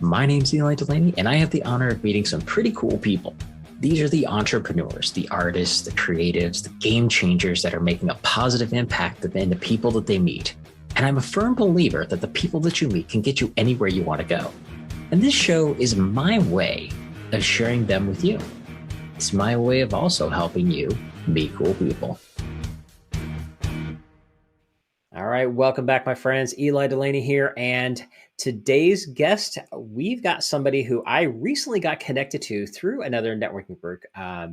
My name's Ely Delaney, and I have the honor of meeting some pretty cool people. These are the entrepreneurs, the artists, the creatives, the game changers that are making a positive impact in the people that they meet. And I'm a firm believer that the people that you meet can get you anywhere you want to go. And this show is my way of sharing them with you. It's my way of also helping you meet cool people. All right, welcome back, my friends. Ely Delaney here, and today's guest, we've got somebody who I recently got connected to through another networking group,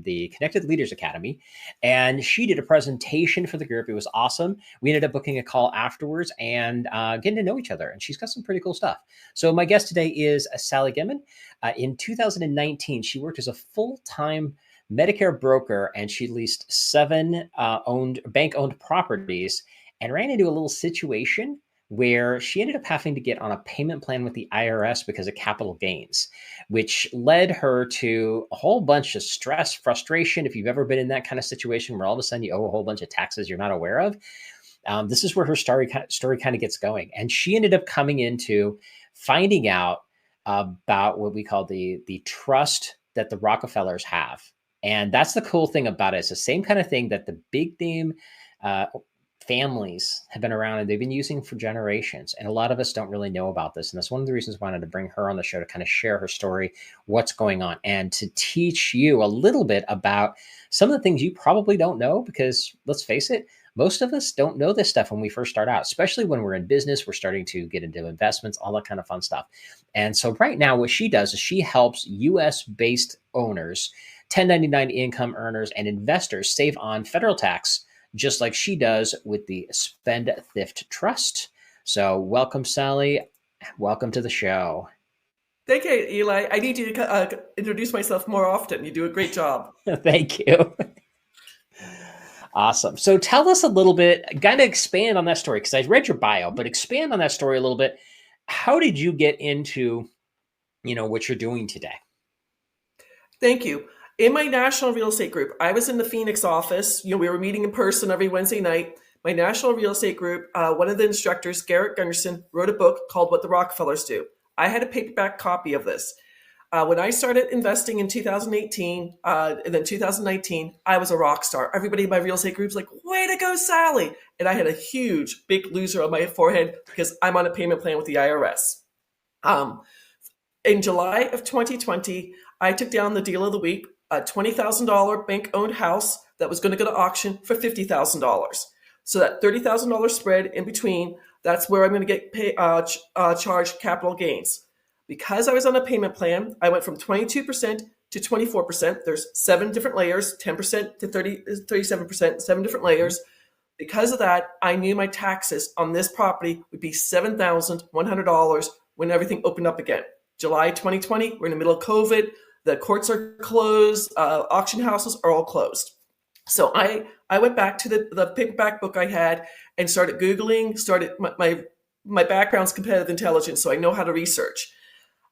the Connected Leaders Academy, and she did a presentation for the group. It was awesome. We ended up booking a call afterwards and getting to know each other, and she's got some pretty cool stuff. So my guest today is Sally Gimon. In 2019, she worked as a full-time Medicare broker, and she leased 7 bank-owned properties and ran into a little situation where she ended up having to get on a payment plan with the IRS because of capital gains, which led her to a whole bunch of stress, frustration. If you've ever been in that kind of situation where all of a sudden you owe a whole bunch of taxes you're not aware of, this is where her story kind of gets going. And she ended up coming into finding out about what we call the trust that the Rockefellers have. And that's the cool thing about it. It's the same kind of thing that the big name families have been around and they've been using for generations. And a lot of us don't really know about this. And that's one of the reasons I wanted to bring her on the show to kind of share her story, what's going on, and to teach you a little bit about some of the things you probably don't know, because let's face it, most of us don't know this stuff when we first start out, especially when we're in business, we're starting to get into investments, all that kind of fun stuff. And so right now, what she does is she helps US-based owners, 1099 income earners, and investors save on federal tax, just like she does with the Spendthrift Trust. So welcome, Sally. Welcome to the show. Thank you, Eli. I need you to introduce myself more often. You do a great job. Thank you. Awesome. So tell us a little bit, kind of expand on that story, because I read your bio, but expand on that story a little bit. How did you get into, what you're doing today? Thank you. In my national real estate group, I was in the Phoenix office. We were meeting in person every Wednesday night. My national real estate group, one of the instructors, Garrett Gunderson, wrote a book called What the Rockefellers Do. I had a paperback copy of this. When I started investing in 2018 and then 2019, I was a rock star. Everybody in my real estate group was like, way to go, Sally. And I had a huge, big loser on my forehead because I'm on a payment plan with the IRS. In July of 2020, I took down the deal of the week, a $20,000 bank-owned house that was going to go to auction for $50,000. So that $30,000 spread in between, that's where I'm going to get charged capital gains. Because I was on a payment plan, I went from 22% to 24%. There's 7 different layers, 10% to 37%, 7 different layers. Because of that, I knew my taxes on this property would be $7,100 when everything opened up again. July 2020, we're in the middle of COVID. The courts are closed. Auction houses are all closed. So I went back to the paperback book I had and started Googling, my background's competitive intelligence, so I know how to research.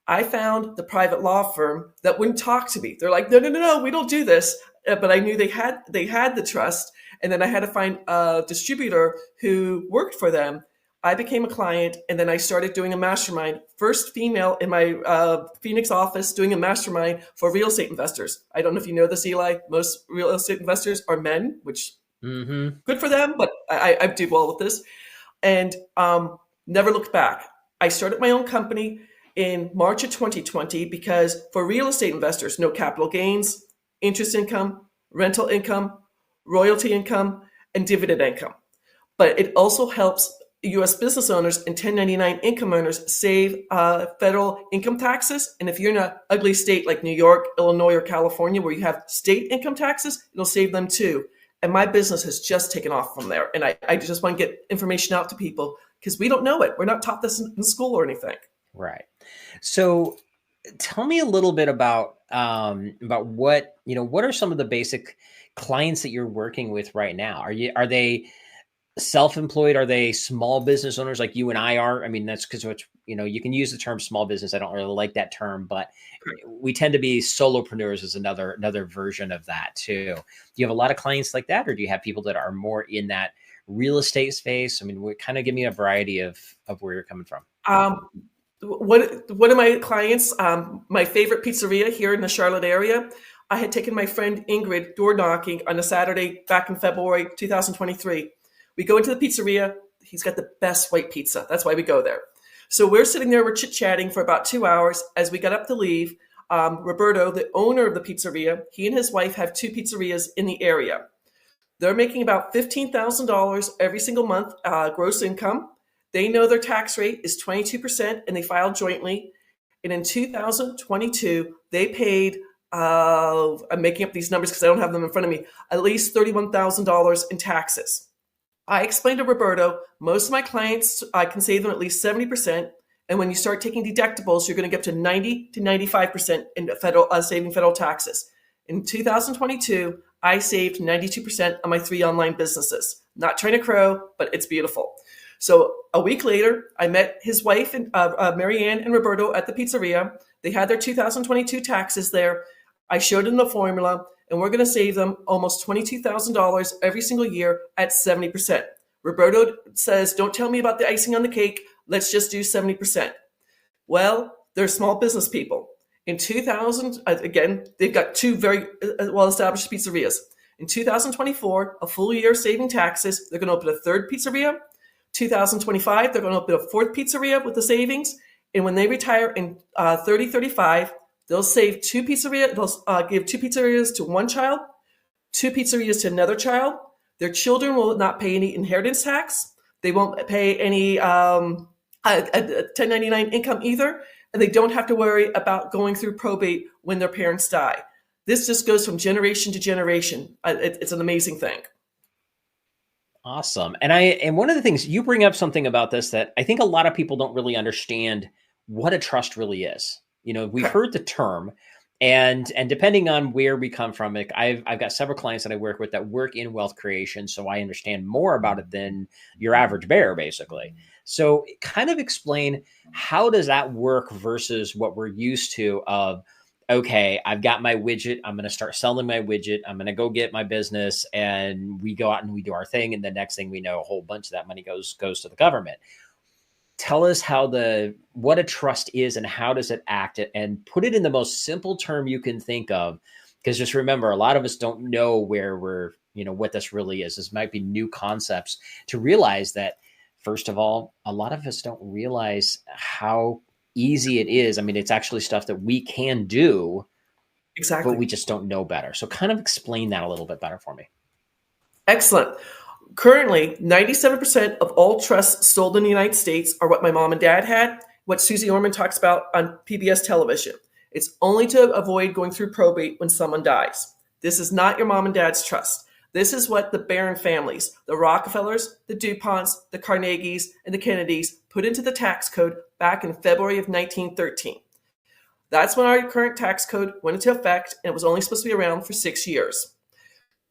I found the private law firm that wouldn't talk to me. They're like, no, we don't do this. But I knew they had the trust. And then I had to find a distributor who worked for them. I became a client, and then I started doing a mastermind. First female in my Phoenix office doing a mastermind for real estate investors. I don't know if you know this, Eli. Most real estate investors are men, which good for them, but I do well with this. And never looked back. I started my own company in March of 2020 because for real estate investors, no capital gains, interest income, rental income, royalty income, and dividend income. But it also helps U.S. business owners and 1099 income earners save federal income taxes. And if you're in an ugly state like New York, Illinois, or California, where you have state income taxes, it'll save them too. And my business has just taken off from there. And I just want to get information out to people because we don't know it. We're not taught this in school or anything. Right. So tell me a little bit about what are some of the basic clients that you're working with right now? Are they self-employed? Are they small business owners like you and I are? I mean, that's because you can use the term small business. I don't really like that term, but we tend to be solopreneurs is another version of that too. Do you have a lot of clients like that, or do you have people that are more in that real estate space? I mean, kind of give me a variety of where you're coming from. one of my clients, my favorite pizzeria here in the Charlotte area, I had taken my friend Ingrid door knocking on a Saturday back in February 2023. We go into the pizzeria. He's got the best white pizza. That's why we go there. So we're sitting there, we're chit-chatting for about 2 hours. As we got up to leave, Roberto, the owner of the pizzeria, he and his wife have 2 pizzerias in the area. They're making about $15,000 every single month gross income. They know their tax rate is 22% and they filed jointly. And in 2022, they paid, I'm making up these numbers because I don't have them in front of me, at least $31,000 in taxes. I explained to Roberto, most of my clients, I can save them at least 70%. And when you start taking deductibles, you're going to get up to 90 to 95% in saving federal taxes. In 2022, I saved 92% on my 3 online businesses. Not trying to crow, but it's beautiful. So a week later, I met his wife, Marianne and Roberto, at the pizzeria. They had their 2022 taxes there. I showed them the formula, and we're going to save them almost $22,000 every single year at 70%. Roberto says, don't tell me about the icing on the cake. Let's just do 70%. Well, they're small business people. In 2000, again, they've got 2 very well-established pizzerias. In 2024, a full year saving taxes, they're going to open a 3rd pizzeria. 2025, they're going to open a 4th pizzeria with the savings. And when they retire in 35, they'll save 2 pizzerias. They'll give 2 pizzerias to one child, 2 pizzerias to another child. Their children will not pay any inheritance tax. They won't pay any 1099 income either. And they don't have to worry about going through probate when their parents die. This just goes from generation to generation. It's an amazing thing. Awesome. And one of the things you bring up something about this that I think a lot of people don't really understand what a trust really is. We've heard the term, and depending on where we come from, like I've got several clients that I work with that work in wealth creation, so I understand more about it than your average bear, basically. So kind of explain, how does that work versus what we're used to of, okay, I've got my widget, I'm going to start selling my widget, I'm going to go get my business, and we go out and we do our thing, and the next thing we know, a whole bunch of that money goes to the government. Tell us what a trust is and how does it act, and put it in the most simple term you can think of. Because just remember, a lot of us don't know where we're, what this really is. This might be new concepts to realize that, first of all, a lot of us don't realize how easy it is. I mean, it's actually stuff that we can do, exactly, but we just don't know better. So kind of explain that a little bit better for me. Excellent. Currently, 97% of all trusts sold in the United States are what my mom and dad had, what Susie Orman talks about on PBS television. It's only to avoid going through probate when someone dies. This is not your mom and dad's trust. This is what the Barron families, the Rockefellers, the DuPonts, the Carnegies, and the Kennedys put into the tax code back in February of 1913. That's when our current tax code went into effect, and it was only supposed to be around for 6 years.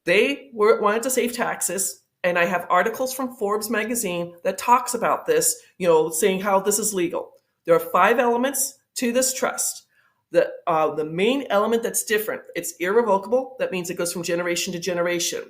They wanted to save taxes, and I have articles from Forbes magazine that talks about this, saying how this is legal. There are 5 elements to this trust. The main element that's different, it's irrevocable. That means it goes from generation to generation.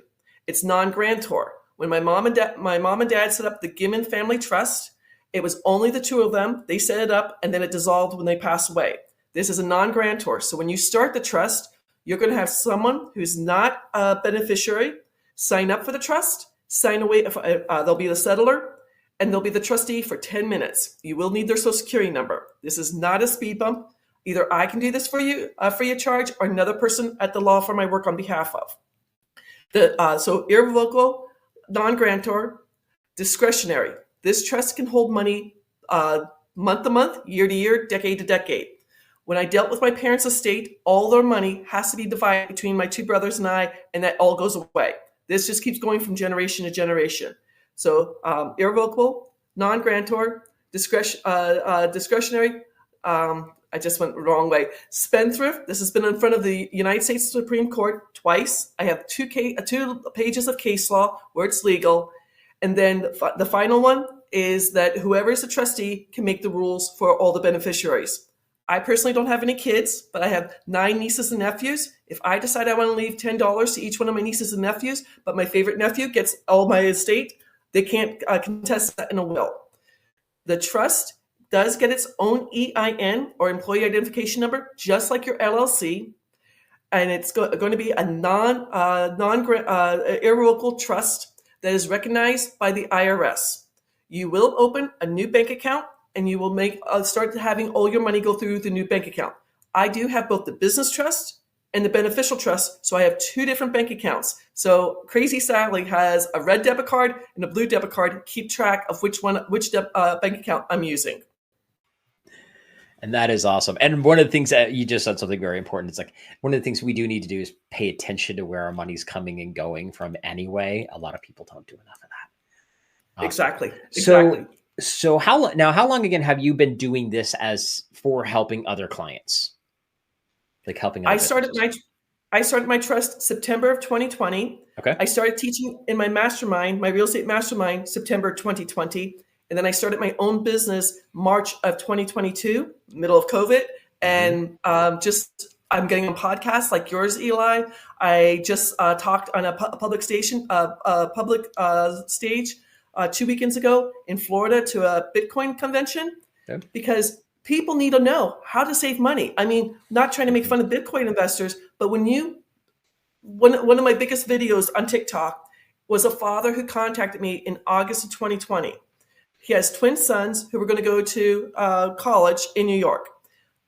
It's non-grantor. When my mom and dad set up the Gimon Family Trust, it was only the 2 of them. They set it up, and then it dissolved when they passed away. This is a non-grantor. So when you start the trust, you're going to have someone who's not a beneficiary sign up for the trust, sign away. They'll be the settler, and they'll be the trustee for 10 minutes. You will need their social security number. This is not a speed bump. Either I can do this for you free of charge, or another person at the law firm I work on behalf of. So irrevocable, non-grantor, discretionary. This trust can hold money month to month, year to year, decade to decade. When I dealt with my parents' estate, all their money has to be divided between my 2 brothers and I, and that all goes away. This just keeps going from generation to generation. So irrevocable, non-grantor, discretionary. I just went the wrong way. Spendthrift. This has been in front of the United States Supreme Court twice. I have 2 pages of case law where it's legal. And then the final one is that whoever is the trustee can make the rules for all the beneficiaries. I personally don't have any kids, but I have 9 nieces and nephews. If I decide I want to leave $10 to each one of my nieces and nephews, but my favorite nephew gets all my estate, they can't contest that in a will. The trust does get its own EIN or employee identification number, just like your LLC. And it's going to be a irrevocable trust that is recognized by the IRS. You will open a new bank account, and you will start having all your money go through the new bank account. I do have both the business trust and the beneficial trust, so I have two different bank accounts. So Crazy Sally has a red debit card and a blue debit card. Keep track of which bank account I'm using. And that is awesome. And one of the things that you just said something very important. It's like one of the things we do need to do is pay attention to where our money's coming and going from anyway. A lot of people don't do enough of that. Exactly. So how long again have you been doing this as for helping other clients? Like helping other I started my trust September of 2020. Okay. I started teaching in my mastermind, my real estate mastermind, September 2020. And then I started my own business March of 2022, middle of COVID. And I'm getting on podcasts like yours, Eli. I just talked on a public stage 2 weekends ago in Florida to a Bitcoin convention, because people need to know how to save money. I mean, not trying to make fun of Bitcoin investors, but one of my biggest videos on TikTok was a father who contacted me in August of 2020. He has twin sons who were going to go to college in New York.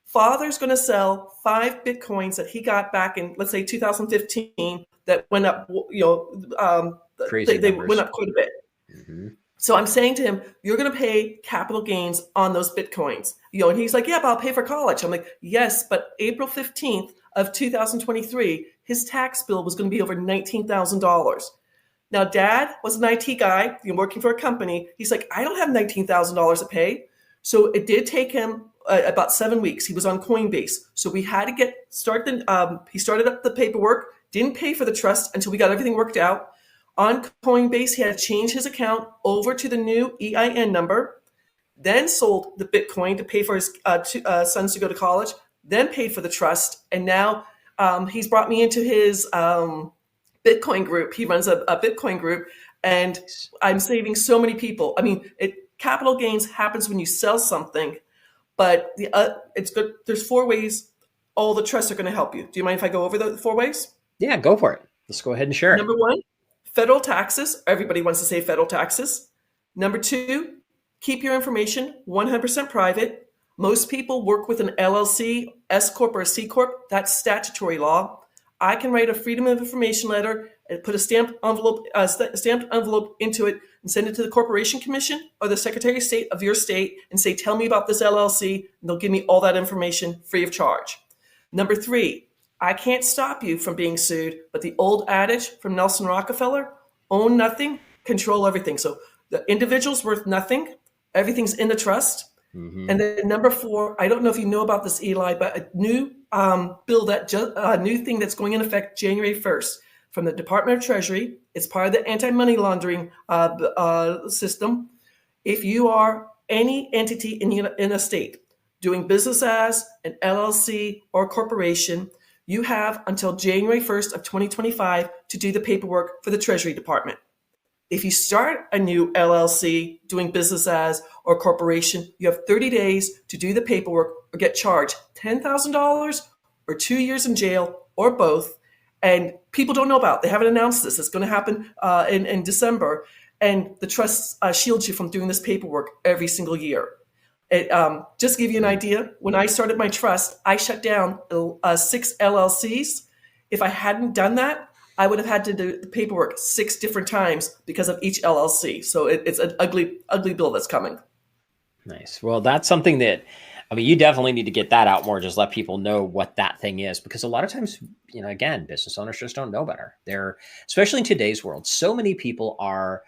Father's going to sell 5 Bitcoins that he got back in, let's say, 2015 that went up, they went up quite a bit. Mm-hmm. So I'm saying to him, you're going to pay capital gains on those Bitcoins. And he's like, yeah, but I'll pay for college. I'm like, yes, but April 15th of 2023, his tax bill was going to be over $19,000. Now, Dad was an IT guy, working for a company. He's like, I don't have $19,000 to pay. So it did take him about 7 weeks. He was on Coinbase. So we had to he started up the paperwork, didn't pay for the trust until we got everything worked out. On Coinbase, he had to change his account over to the new EIN number, then sold the Bitcoin to pay for his sons to go to college, then paid for the trust. And now he's brought me into his Bitcoin group. He runs a Bitcoin group, and I'm saving so many people. I mean, capital gains happens when you sell something, but it's good. There's 4 ways all the trusts are going to help you. Do you mind if I go over the 4 ways? Yeah, go for it. Let's go ahead and share it. Number 1, federal taxes. Everybody wants to save federal taxes. Number 2, keep your information 100% private. Most people work with an LLC, S Corp, or a C Corp. That's statutory law. I can write a Freedom of Information letter and put a stamped envelope into it and send it to the Corporation Commission or the Secretary of State of your state and say, tell me about this LLC, and they'll give me all that information free of charge. Number 3, I can't stop you from being sued, but the old adage from Nelson Rockefeller, own nothing, control everything. So the individual's worth nothing, everything's in the trust. Mm-hmm. And then number 4, I don't know if you know about this, Eli, but a new new thing that's going in effect January 1st from the Department of Treasury. It's part of the anti-money laundering system. If you are any entity in a state doing business as an LLC or corporation, you have until January 1st of 2025 to do the paperwork for the Treasury Department. If you start a new LLC doing business as or corporation, you have 30 days to do the paperwork or get charged $10,000 or 2 years in jail or both. And people don't know about it. They haven't announced this. It's going to happen in December. And the trust shields you from doing this paperwork every single year. Just to give you an idea, when I started my trust, I shut down 6 LLCs. If I hadn't done that, I would have had to do the paperwork 6 different times because of each LLC. So it's an ugly bill that's coming. Nice. Well, that's something that, I mean, you definitely need to get that out more. Just let people know what that thing is, because a lot of times, again, business owners just don't know better. Especially in today's world, so many people are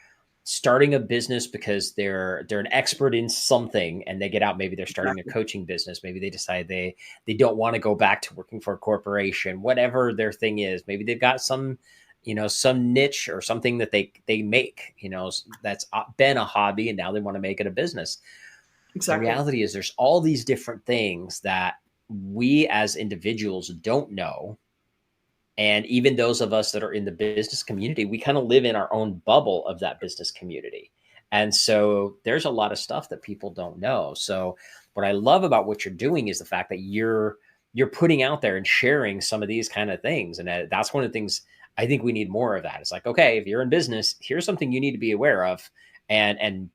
starting a business because they're an expert in something, and they get out. Maybe they're starting a coaching business. Maybe they decide they don't want to go back to working for a corporation, whatever their thing is. Maybe they've got some niche or something that they make, that's been a hobby, and now they want to make it a business. Exactly. The reality is there's all these different things that we as individuals don't know. And even those of us that are in the business community, we kind of live in our own bubble of that business community. And so there's a lot of stuff that people don't know. So what I love about what you're doing is the fact that you're putting out there and sharing some of these kind of things. And that's one of the things I think we need more of that. It's like, okay, if you're in business, here's something you need to be aware of. And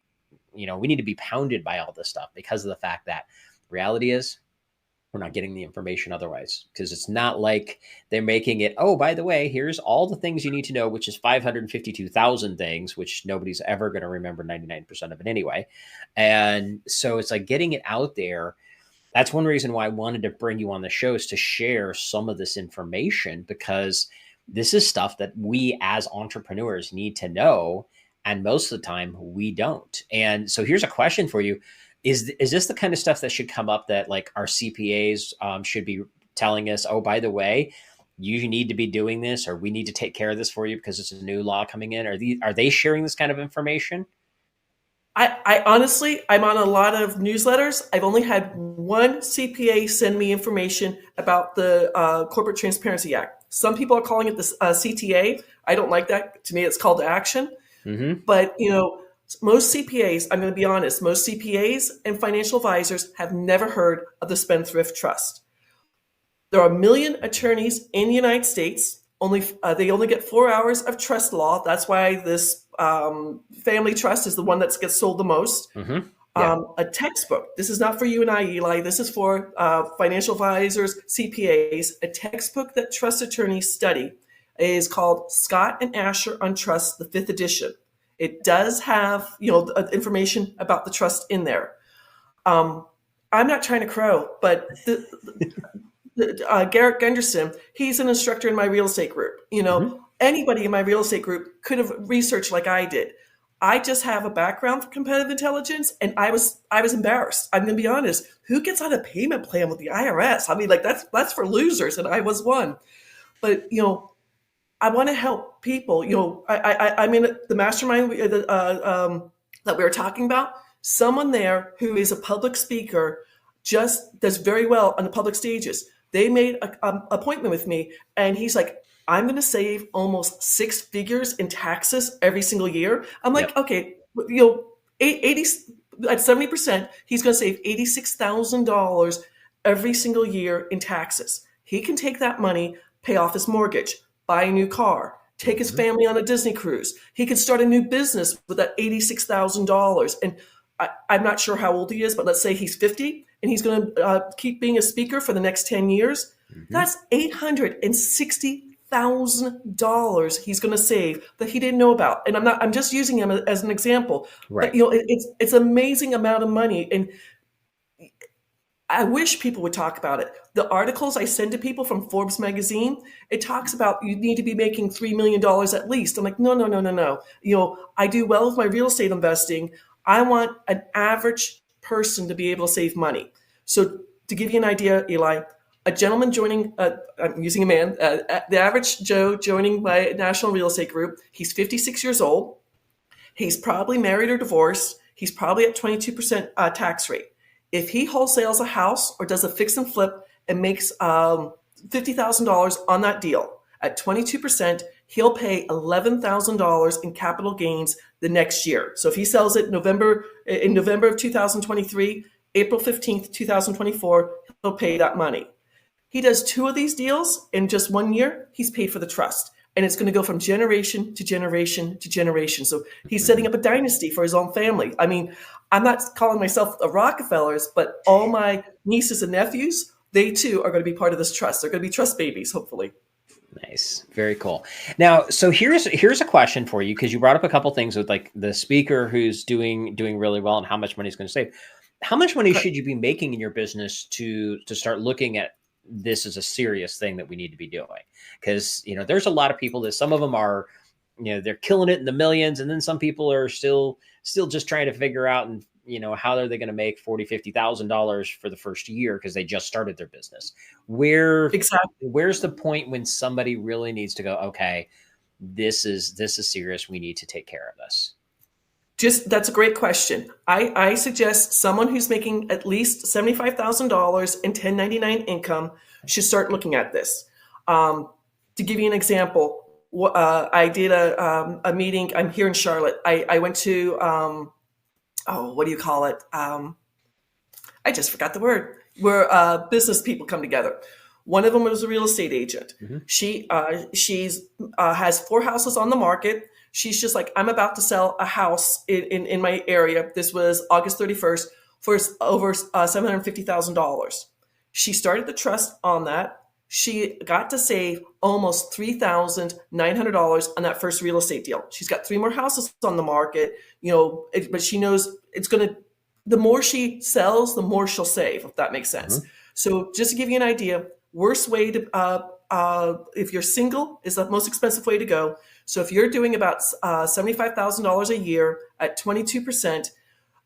we need to be pounded by all this stuff because of the fact that reality is we're not getting the information otherwise, because it's not like they're making it, oh, by the way, here's all the things you need to know, which is 552,000 things, which nobody's ever going to remember 99% of it anyway. And so it's like getting it out there. That's one reason why I wanted to bring you on the show, is to share some of this information, because this is stuff that we as entrepreneurs need to know. And most of the time we don't. And so here's a question for you. Is this the kind of stuff that should come up that like our CPAs should be telling us, oh, by the way, you need to be doing this, or we need to take care of this for you because it's a new law coming in? Are they sharing this kind of information? I honestly, I'm on a lot of newsletters. I've only had one CPA send me information about the Corporate Transparency Act. Some people are calling it the CTA. I don't like that. To me, it's called action. Mm-hmm. But, most CPAs, I'm going to be honest, most CPAs and financial advisors have never heard of the Spendthrift Trust. There are 1 million attorneys in the United States. They only get 4 hours of trust law. That's why this family trust is the one that gets sold the most. Mm-hmm. Yeah. A textbook. This is not for you and I, Eli. This is for financial advisors, CPAs. A textbook that trust attorneys study is called Scott and Asher on Trust, the 5th edition. It does have, information about the trust in there. I'm not trying to crow, but Garrett Gunderson, he's an instructor in my real estate group. Mm-hmm. Anybody in my real estate group could have researched like I did. I just have a background for competitive intelligence, and I was embarrassed. I'm going to be honest. Who gets on a payment plan with the IRS? I mean, like that's for losers, and I was one. But I want to help people. I'm in the mastermind that we were talking about. Someone there who is a public speaker just does very well on the public stages. They made an appointment with me, and he's like, I'm going to save almost 6 figures in taxes every single year. I'm like, okay, 80 at 70%, he's going to save $86,000 every single year in taxes. He can take that money, pay off his mortgage, buy a new car, take his family on a Disney cruise. He can start a new business with that $86,000. And I'm not sure how old he is, but let's say he's 50 and he's going to keep being a speaker for the next 10 years. Mm-hmm. That's $860,000 he's going to save that he didn't know about. And I'm just using him as an example. Right. But it's an amazing amount of money. And I wish people would talk about it. The articles I send to people from Forbes magazine, it talks about you need to be making $3 million at least. I'm like, no. I do well with my real estate investing. I want an average person to be able to save money. So to give you an idea, Eli, a gentleman joining, I'm using a man, the average Joe joining my national real estate group, he's 56 years old. He's probably married or divorced. He's probably at 22% tax rate. If he wholesales a house or does a fix and flip and makes $50,000 on that deal at 22%, he'll pay $11,000 in capital gains the next year. So if he sells it in November of 2023, April 15th, 2024, he'll pay that money. He does 2 of these deals in just 1 year, he's paid for the trust. And it's going to go from generation to generation to generation. So he's setting up a dynasty for his own family. I mean, I'm not calling myself the Rockefellers, but all my nieces and nephews, they too are going to be part of this trust. They're going to be trust babies, hopefully. Nice. Very cool. Now, so here's a question for you, because you brought up a couple things with like the speaker who's doing really well and how much money he's going to save. How much money should you be making in your business to start looking at this as a serious thing that we need to be doing? Because, there's a lot of people that some of them are, they're killing it in the millions. And then some people are still just trying to figure out, and, how are they going to make $40,000, $50,000 for the first year because they just started their business? Where's the point when somebody really needs to go, okay, this is serious. We need to take care of this. That's a great question. I suggest someone who's making at least $75,000 in 1099 income should start looking at this. To give you an example, I did a meeting. I'm here in Charlotte. I went to what do you call it? I just forgot the word. Where business people come together. One of them was a real estate agent. Mm-hmm. She's has 4 houses on the market. She's just like, I'm about to sell a house in my area. This was August 31st for over $750,000. She started the trust on that. She got to save almost $3,900 on that first real estate deal. She's got 3 more houses on the market, but she knows it's going to, the more she sells, the more she'll save, if that makes sense. Mm-hmm. So just to give you an idea, worst way to, if you're single, is the most expensive way to go. So if you're doing about $75,000 a year at 22%,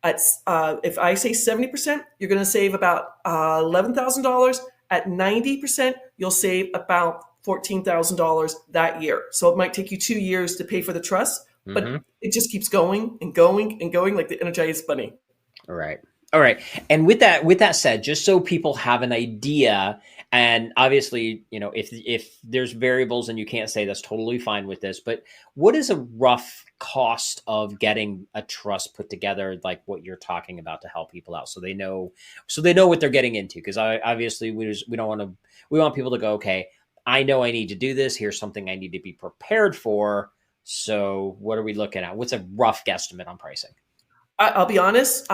if I say 70%, you're going to save about $11,000. At 90%, you'll save about $14,000 that year. So it might take you 2 years to pay for the trust, but Mm-hmm. it just keeps going and going and going like the Energized Bunny. All right. All right. And with that said, just so people have an idea, and obviously, if there's variables and you can't say, that's totally fine with this, but what is a rough cost of getting a trust put together, like what you're talking about, to help people out so they know what they're getting into? Because obviously we want people to go, okay, I know I need to do this. Here's something I need to be prepared for. So what are we looking at? What's a rough guesstimate on pricing? I'll be honest.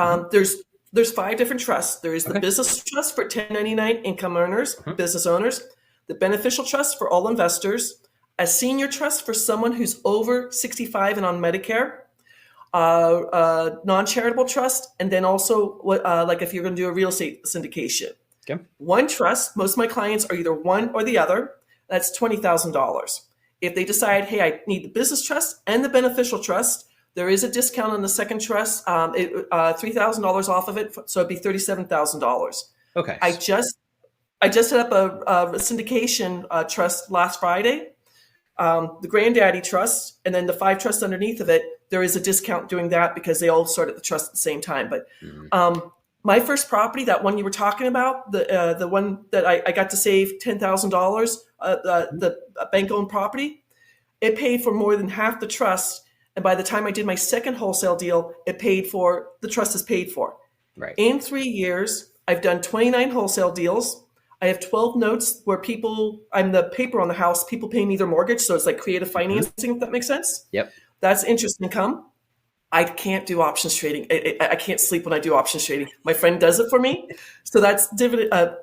There's 5 different trusts. There is the business trust for 1099 income earners, business owners, the beneficial trust for all investors, a senior trust for someone who's over 65 and on Medicare, non-charitable trust, and then also like if you're going to do a real estate syndication. Okay. One trust. Most of my clients are either one or the other. That's $20,000. If they decide, hey, I need the business trust and the beneficial trust, there is a discount on the second trust, $3,000 off of it, so it'd be $37,000. Okay. I just set up a syndication trust last Friday, the Granddaddy Trust, and then the 5 trusts underneath of it. There is a discount doing that because they all started the trust at the same time. But my first property, that one you were talking about, the one that I got to save $10,000, the bank-owned property, it paid for more than half the trust. And by the time I did my second wholesale deal, the trust is paid for. Right. In 3 years, I've done 29 wholesale deals. I have 12 notes where I'm the paper on the house, people pay me their mortgage. So it's like creative financing, if that makes sense. Yep. That's interest income. I can't do options trading. I can't sleep when I do options trading. My friend does it for me. So that's dividend.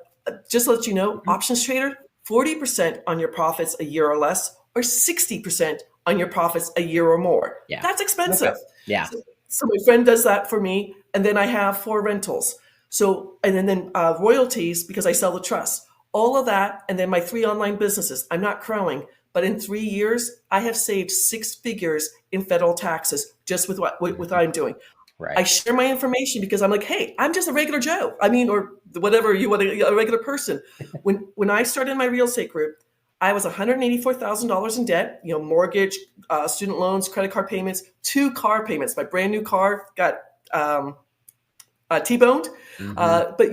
Just to let you know, options trader, 40% on your profits a year or less, or 60% on your profits a year or more. Yeah. That's expensive. Okay. Yeah. So my friend does that for me. And then I have 4 rentals. So, and then royalties, because I sell the trust, all of that. And then my 3 online businesses. I'm not crowing, but in 3 years, I have saved 6 figures in federal taxes just with what I'm doing. Right. I share my information because I'm like, hey, I'm just a regular Joe. Or whatever you want, a regular person. When I started my real estate group, I was $184,000 in debt, mortgage, student loans, credit card payments, 2 car payments. My brand new car got T-boned. But,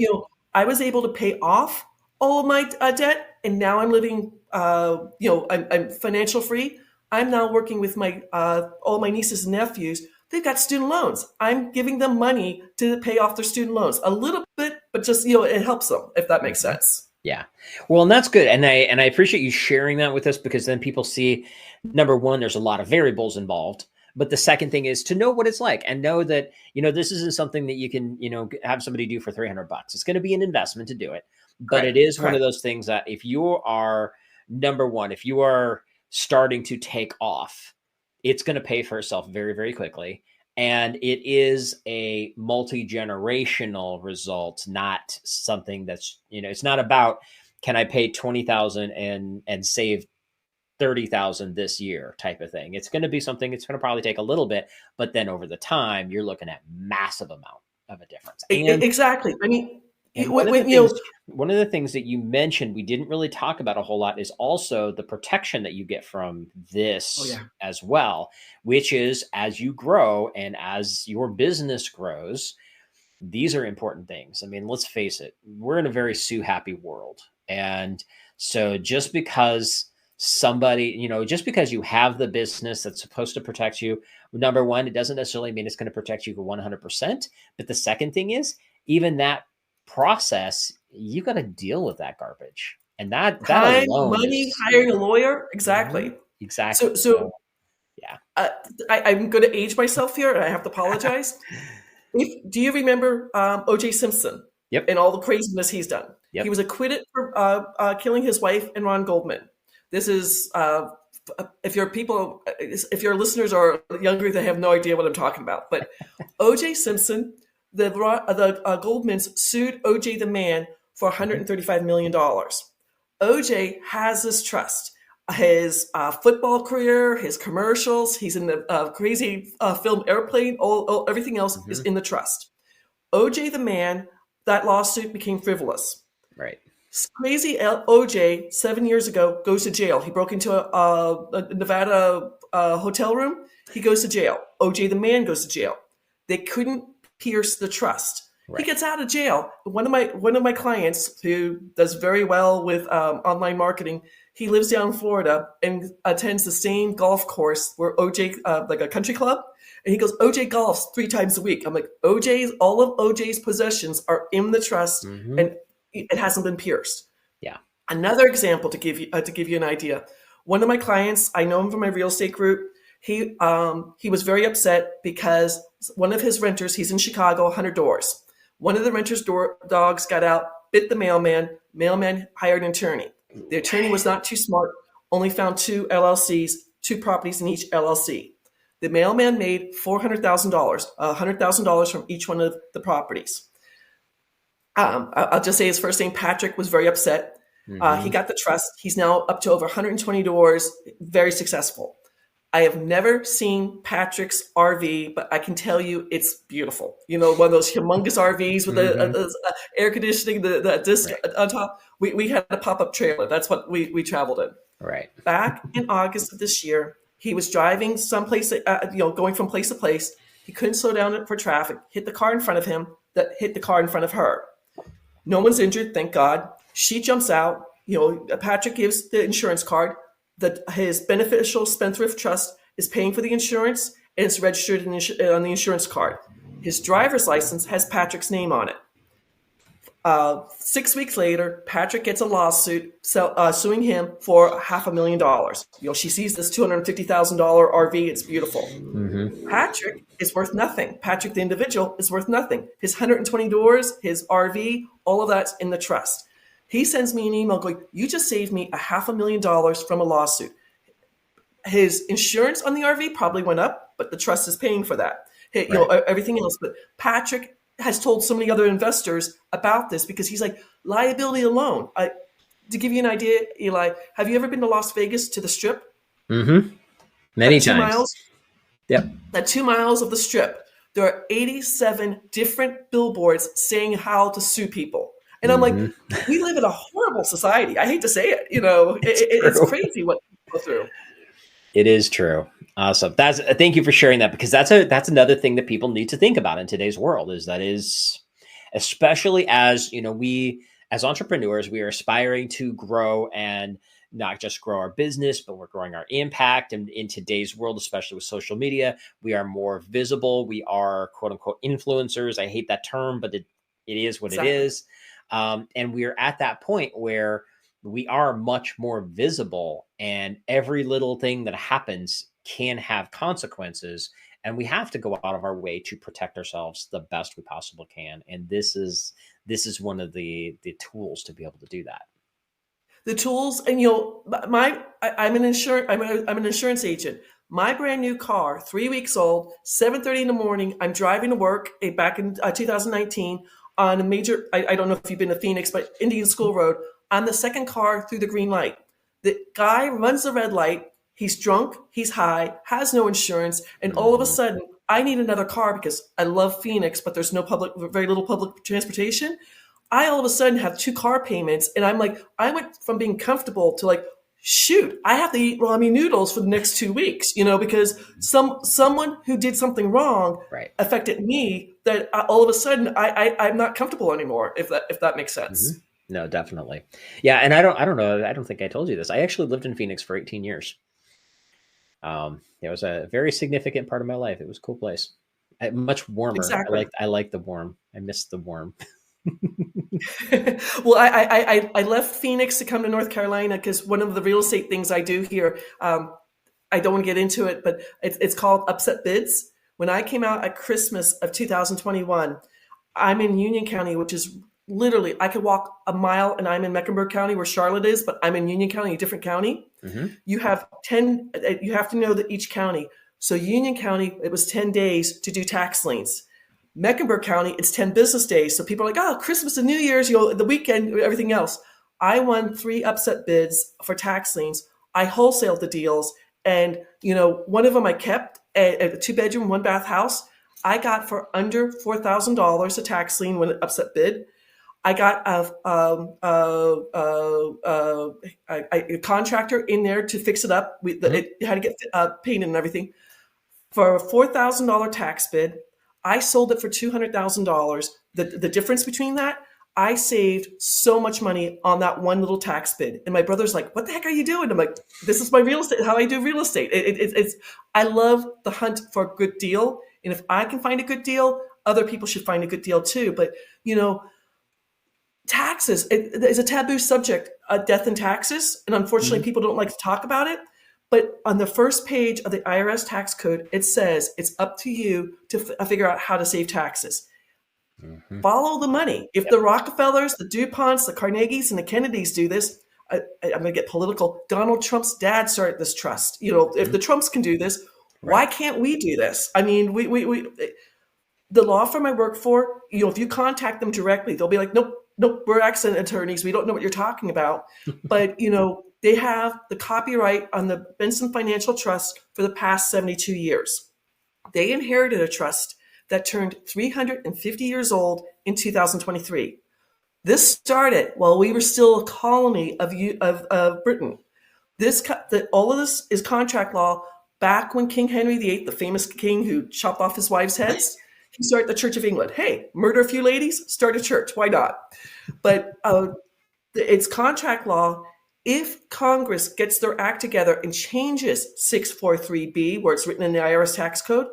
I was able to pay off all of my debt. And now I'm living, I'm financial free. I'm now working with all my nieces and nephews. They've got student loans. I'm giving them money to pay off their student loans a little bit, but just, it helps them, if that makes sense. Yeah. Well, and that's good. And I appreciate you sharing that with us, because then people see, number one, there's a lot of variables involved. But the second thing is to know what it's like and know that, this isn't something that you can, have somebody do for $300. It's going to be an investment to do it. But Correct. It is Correct. one of those things that if you are, number one, if you are starting to take off, it's going to pay for itself very, very quickly. And it is a multi-generational result, not something that's, it's not about, can I pay $20,000 and save $30,000 this year type of thing. It's going to be something, it's going to probably take a little bit, but then over the time, you're looking at massive amount of a difference. And exactly. I mean, one of the things that you mentioned we didn't really talk about a whole lot is also the protection that you get from this as well, which is as you grow and as your business grows, these are important things. I mean, let's face it, we're in a very sue happy world. And so just because somebody, just because you have the business that's supposed to protect you, number one, it doesn't necessarily mean it's going to protect you 100%. But the second thing is, even that process, you got to deal with that garbage. And that Time, alone money, is hiring a lawyer. Exactly. exactly. So Yeah. I'm going to age myself here, and I have to apologize. Do you remember O.J. Simpson? Yep. And all the craziness he's done? Yep. He was acquitted for killing his wife and Ron Goldman. This is if your listeners are younger, they have no idea what I'm talking about. But O.J. Simpson, the Goldmans sued O.J. the man for $135 million. O.J. has this trust. His football career, his commercials, he's in the crazy film Airplane, everything else is in the trust. O.J. the man, that lawsuit became frivolous. Right. Crazy O.J. 7 years ago goes to jail. He broke into a Nevada hotel room. He goes to jail. O.J. the man goes to jail. They couldn't pierce the trust. Right. He gets out of jail. One of my clients who does very well with online marketing, he lives down in Florida and attends the same golf course where OJ, like a country club. And he goes, OJ golfs 3 times a week. I'm like, all of OJ's possessions are in the trust, and it hasn't been pierced. Yeah. Another example to give you an idea. One of my clients, I know him from my real estate group. He was very upset because one of his renters, he's in Chicago, 100 doors. One of the renters' dogs got out, bit the mailman. Mailman hired an attorney. The attorney was not too smart, only found 2 LLCs, 2 properties in each LLC. The mailman made $400,000, $100,000 from each one of the properties. I'll just say his first name, Patrick, was very upset. He got the trust. He's now up to over 120 doors, very successful. I have never seen Patrick's RV, but I can tell you it's beautiful. One of those humongous RVs with the air conditioning, the disc on top. We had a pop-up trailer. That's what we traveled in. Right. Back in August of this year, he was driving someplace, going from place to place. He couldn't slow down for traffic, hit the car in front of him, that hit the car in front of her. No one's injured, thank God. She jumps out. Patrick gives the insurance card. His beneficial spendthrift trust is paying for the insurance, and it's registered on the insurance card. His driver's license has Patrick's name on it. 6 weeks later, Patrick gets a lawsuit suing him for $500,000. She sees this $250,000 RV. It's beautiful. Patrick is worth nothing. Patrick, the individual, is worth nothing. His 120 doors, his RV, all of that's in the trust. He sends me an email going, you just saved me $500,000 from a lawsuit. His insurance on the RV probably went up, but the trust is paying for that. Everything else. But Patrick has told so many other investors about this because he's like, liability alone. To give you an idea, Eli, have you ever been to Las Vegas to the Strip? Many times. 2 miles? Yep. That 2 miles of the Strip, there are 87 different billboards saying how to sue people. And I'm like, we live in a horrible society. I hate to say it. It's crazy what people go through. It is true. Awesome. Thank you for sharing that, because that's another thing that people need to think about in today's world is especially as, we as entrepreneurs, we are aspiring to grow and not just grow our business, but we're growing our impact. And in today's world, especially with social media, we are more visible. We are quote unquote influencers. I hate that term, but it is what it is. And we're at that point where we are much more visible, and every little thing that happens can have consequences, and we have to go out of our way to protect ourselves the best we possibly can. And this is one of the tools to be able to do that. The tools, and I'm an insurance agent. My brand new car, 3 weeks old, 7:30 in the morning. I'm driving to work back in 2019 on a major. I don't know if you've been to Phoenix, but Indian School Road. I'm the second car through the green light. The guy runs the red light. He's drunk. He's high. Has no insurance, and all of a sudden, I need another car because I love Phoenix, but there's very little public transportation. I all of a sudden have 2 car payments, and I'm like, I went from being comfortable to like, shoot, I have to eat ramen noodles for the next 2 weeks, because someone who did something wrong affected me. That all of a sudden I'm not comfortable anymore. If that makes sense. No, definitely. Yeah, and I don't know. I don't think I told you this. I actually lived in Phoenix for 18 years. It was a very significant part of my life. It was a cool place. Much warmer. Exactly. I like the warm. I miss the warm. Well, I left Phoenix to come to North Carolina because one of the real estate things I do here, I don't want to get into it, but it's called upset bids. When I came out at Christmas of 2021, I'm in Union County, which is literally, I could walk a mile and I'm in Mecklenburg County where Charlotte is, but I'm in Union County, a different county. Mm-hmm. You have 10, you have to know that each county. So Union County, it was 10 days to do tax liens. Mecklenburg County, it's 10 business days. So people are like, oh, Christmas and New Year's, the weekend, everything else. I won 3 upset bids for tax liens. I wholesaled the deals. And, one of them I kept, a 2-bedroom, 1-bath house. I got for under $4,000 a tax lien when it upset bid. I got a contractor in there to fix it up. It had to get painted and everything. For a $4,000 tax bid, I sold it for $200,000. The difference between that, I saved so much money on that one little tax bid. And my brother's like, "What the heck are you doing?" I'm like, "This is my real estate. How I do real estate. It's I love the hunt for a good deal, and if I can find a good deal, other people should find a good deal too." But taxes is a taboo subject, death and taxes, and unfortunately, Mm-hmm. people don't like to talk about it. But on the first page of the IRS tax code, it says it's up to you to figure out how to save taxes. Mm-hmm. Follow the money. If the Rockefellers, the DuPonts, the Carnegies, and the Kennedys do this, I'm going to get political. Donald Trump's dad started this trust. If the Trumps can do this, why Right. can't we do this? I mean, the law firm I work for, if you contact them directly, they'll be like, nope, we're accident attorneys. We don't know what you're talking about. But, they have the copyright on the Benson Financial Trust for the past 72 years. They inherited a trust that turned 350 years old in 2023. This started while we were still a colony of Britain. All of this is contract law. Back when King Henry VIII, the famous king who chopped off his wives' heads, he started the Church of England. Hey, murder a few ladies, start a church. Why not? But it's contract law. If Congress gets their act together and changes 643B, where it's written in the IRS tax code,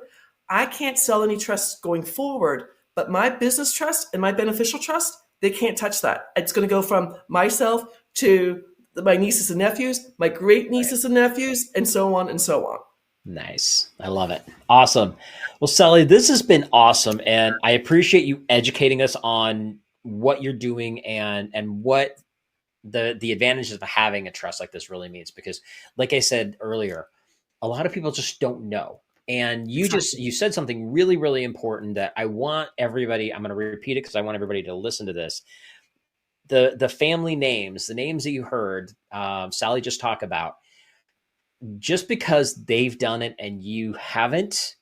I can't sell any trusts going forward. But my business trust and my beneficial trust, they can't touch that. It's going to go from myself to my nieces and nephews, my great nieces and nephews, and so on and so on. Nice. I love it. Awesome. Well, Sally, this has been awesome. And I appreciate you educating us on what you're doing and what the advantages of having a trust like this really means. Because like I said earlier, a lot of people just don't know. And you said something really, really important that I want everybody, I'm going to repeat it because I want everybody to listen to this. The family names, the names that you heard Sally just talk about, just because they've done it and you haven't,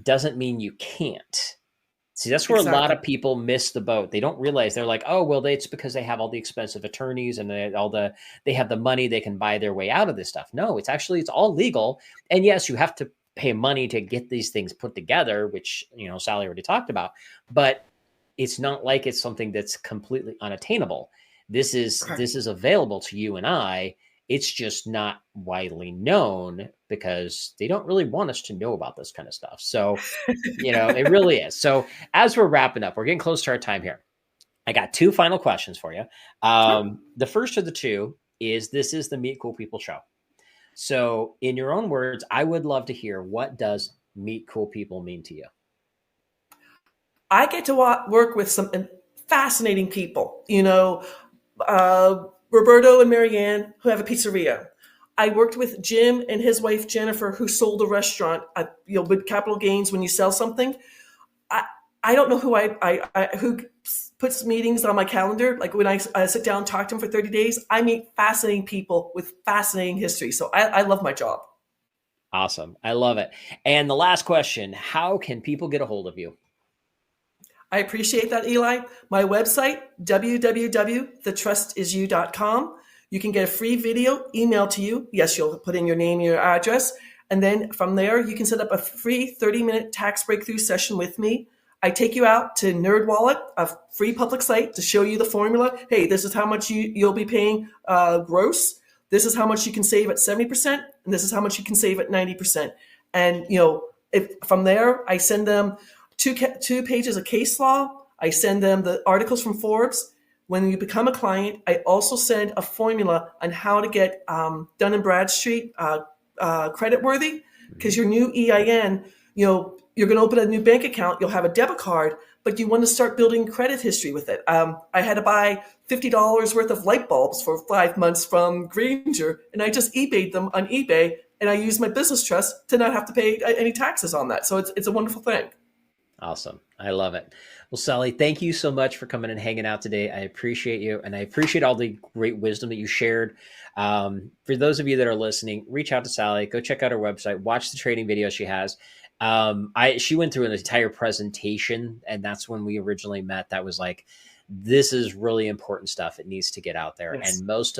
doesn't mean you can't. See, that's where a lot Exactly. of people miss the boat. They don't realize. They're like, oh, well, it's because they have all the expensive attorneys and they have the money, they can buy their way out of this stuff. No, it's all legal. And yes, you have to pay money to get these things put together, which, Sally already talked about, but it's not like it's something that's completely unattainable. This is available to you and I. It's just not widely known because they don't really want us to know about this kind of stuff. So, it really is. So as we're wrapping up, we're getting close to our time here. I got 2 final questions for you. Sure. The first of the 2 is, this is the Meet Cool People show. So in your own words, I would love to hear, what does Meet Cool People mean to you? I get to work with some fascinating people, Roberto and Marianne, who have a pizzeria. I worked with Jim and his wife, Jennifer, who sold a restaurant, with capital gains when you sell something. I don't know who puts meetings on my calendar. Like when I sit down and talk to them for 30 days, I meet fascinating people with fascinating history. So I love my job. Awesome. I love it. And the last question, how can people get a hold of you? I appreciate that, Eli. My website, www.thetrustisyou.com. You can get a free video emailed to you. Yes, you'll put in your name, your address. And then from there, you can set up a free 30-minute tax breakthrough session with me. I take you out to NerdWallet, a free public site, to show you the formula. Hey, this is how much you'll be paying gross. This is how much you can save at 70%, and this is how much you can save at 90%. And if from there, I send them two pages of case law. I send them the articles from Forbes. When you become a client, I also send a formula on how to get Dun & Bradstreet credit worthy, because your new EIN, you're going to open a new bank account. You'll have a debit card, but you want to start building credit history with it. I had to buy $50 worth of light bulbs for 5 months from Granger, and I just eBayed them on eBay, and I used my business trust to not have to pay any taxes on that. So it's a wonderful thing. Awesome. I love it. Well, Sally, thank you so much for coming and hanging out today. I appreciate you, and I appreciate all the great wisdom that you shared. For those of you that are listening, reach out to Sally, go check out her website, watch the trading video she has. She went through an entire presentation, and that's when we originally met. That was like, this is really important stuff. It needs to get out there. Yes. And most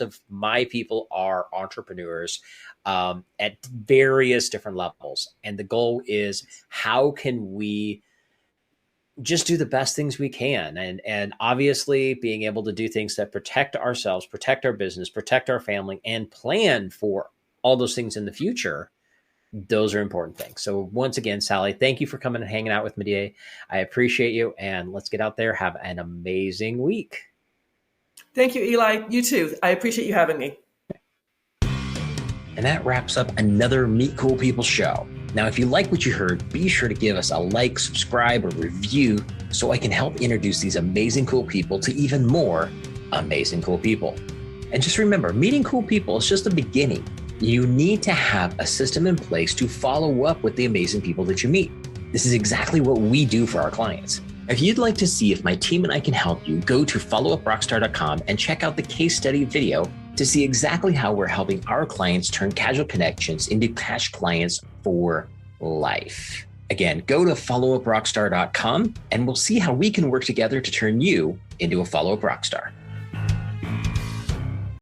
of my people are entrepreneurs at various different levels. And the goal is, how can we just do the best things we can? And obviously being able to do things that protect ourselves, protect our business, protect our family, and plan for all those things in the future. Those are important things. So once again, Sally, thank you for coming and hanging out with me today. I appreciate you, and let's get out there. Have an amazing week. Thank you, Eli. You too. I appreciate you having me. And that wraps up another Meet Cool People show. Now, if you like what you heard, be sure to give us a like, subscribe, or review so I can help introduce these amazing cool people to even more amazing cool people. And just remember, meeting cool people is just the beginning. You need to have a system in place to follow up with the amazing people that you meet. This is exactly what we do for our clients. If you'd like to see if my team and I can help you, go to followuprockstar.com and check out the case study video to see exactly how we're helping our clients turn casual connections into cash clients for life. Again, go to followuprockstar.com and we'll see how we can work together to turn you into a follow-up rockstar.